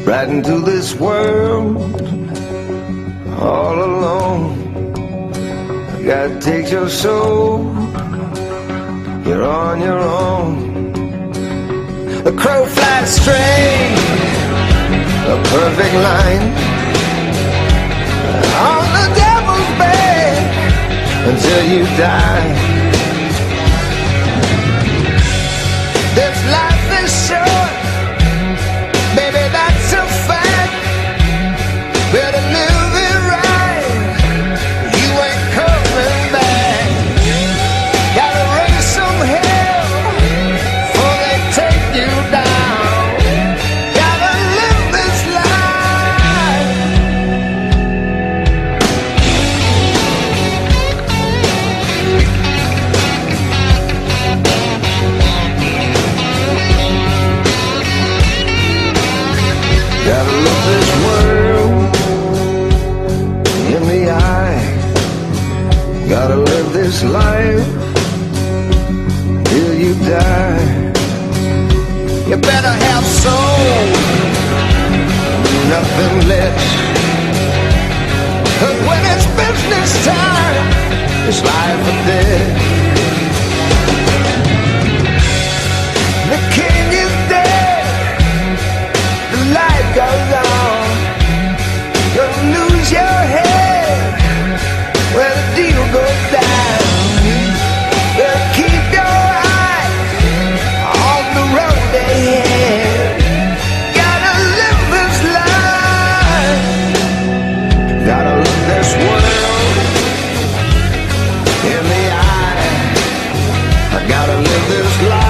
right into this world all alone. God takes your soul, you're on your own. The crow flies straight, a perfect line, on the devil's bed until you die. This life is short, baby, that's a fact. Better live it right, you ain't coming back. Gotta raise some hell before they take you down. Gotta live this life. Gotta look this world in the eye. Gotta live this life till you die. You better have soul, nothing less. 'Cause when it's business time, it's life or death. The king is dead, the light goes on. You'll lose your head when the deal goes down. Better keep your eyes on the road ahead. Gotta live this life. Gotta look this world in the eye. I gotta live this life.